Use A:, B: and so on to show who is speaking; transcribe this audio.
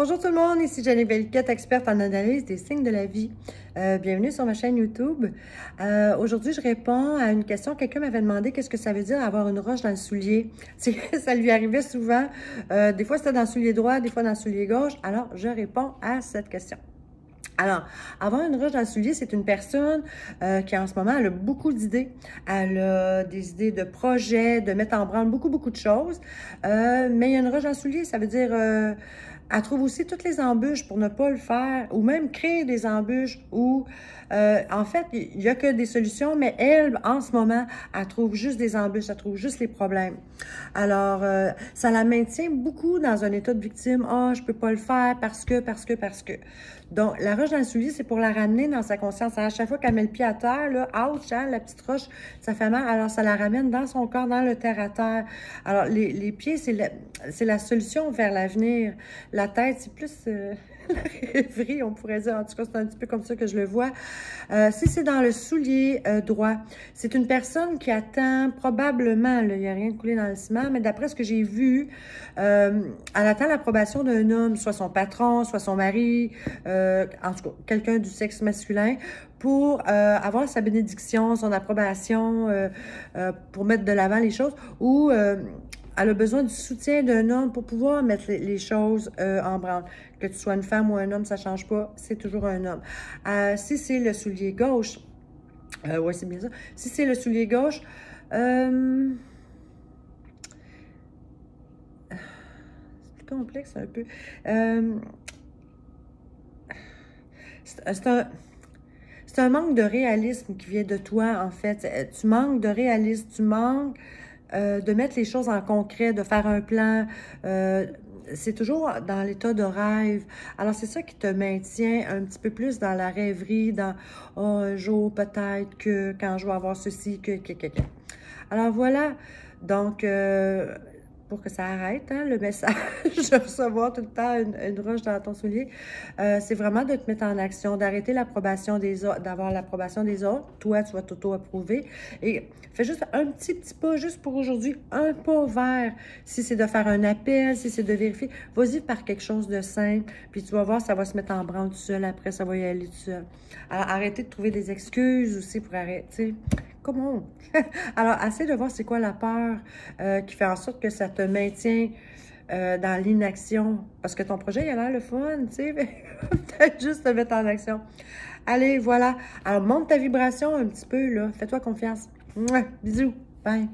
A: Bonjour tout le monde, ici Jenny Belliquette, experte en analyse des signes de la vie. Bienvenue sur ma chaîne YouTube. Aujourd'hui, je réponds à une question. Quelqu'un m'avait demandé qu'est-ce que ça veut dire avoir une roche dans le soulier. Ça lui arrivait souvent. Des fois, c'était dans le soulier droit, des fois dans le soulier gauche. Alors, je réponds à cette question. Alors, avoir une roche dans le soulier, c'est une personne qui, en ce moment, elle a beaucoup d'idées. Elle a des idées de projets, de mettre en branle beaucoup de choses. Mais il y a une roche dans le soulier, ça veut dire... elle trouve aussi toutes les embûches pour ne pas le faire, ou même créer des embûches, ou en fait, il n'y a que des solutions, mais elle, en ce moment, elle trouve juste des embûches, elle trouve juste les problèmes. Alors, ça la maintient beaucoup dans un état de victime. « Ah, je peux pas le faire parce que... » Donc, la roche dans le soulier, c'est pour la ramener dans sa conscience. À chaque fois qu'elle met le pied à terre, là, ouch, hein, la petite roche, ça fait mal. Alors, ça la ramène dans son corps, dans le terre-à-terre. Alors, les pieds, c'est la solution vers l'avenir. La tête, c'est plus la rêverie, on pourrait dire. En tout cas, c'est un petit peu comme ça que je le vois. Si c'est dans le soulier droit, c'est une personne qui attend probablement, là, il n'y a rien de coulé dans le ciment, mais d'après ce que j'ai vu, elle attend l'approbation d'un homme, soit son patron, soit son mari, en tout cas, quelqu'un du sexe masculin, pour avoir sa bénédiction, son approbation, pour mettre de l'avant les choses, ou elle a besoin du soutien d'un homme pour pouvoir mettre les choses en branle. Que tu sois une femme ou un homme, ça ne change pas, c'est toujours un homme. Si c'est le soulier gauche, oui, c'est bien ça. Si c'est le soulier gauche, c'est plus complexe un peu. C'est un manque de réalisme qui vient de toi, en fait. Tu manques de réalisme, tu manques de mettre les choses en concret, de faire un plan. C'est toujours dans l'état de rêve. Alors, c'est ça qui te maintient un petit peu plus dans la rêverie, dans « Oh, un jour, peut-être que quand je vais avoir ceci, que... » Alors, voilà. Donc, pour que ça arrête, hein, le message de recevoir tout le temps une roche dans ton soulier, c'est vraiment de te mettre en action, d'arrêter l'approbation des autres, d'avoir l'approbation des autres. Toi, tu vas t'auto-approuver. Et fais juste un petit pas, juste pour aujourd'hui, un pas vers. Si c'est de faire un appel, si c'est de vérifier, vas-y par quelque chose de simple, puis tu vas voir, ça va se mettre en branle tout seul, après, ça va y aller tout seul. Alors, arrêtez de trouver des excuses aussi pour arrêter. Comment? Alors, essaie de voir c'est quoi la peur qui fait en sorte que ça te maintient dans l'inaction. Parce que ton projet, il a l'air le fun, tu sais. Peut-être juste te mettre en action. Allez, voilà. Alors, monte ta vibration un petit peu, là. Fais-toi confiance. Mouah, bisous. Bye.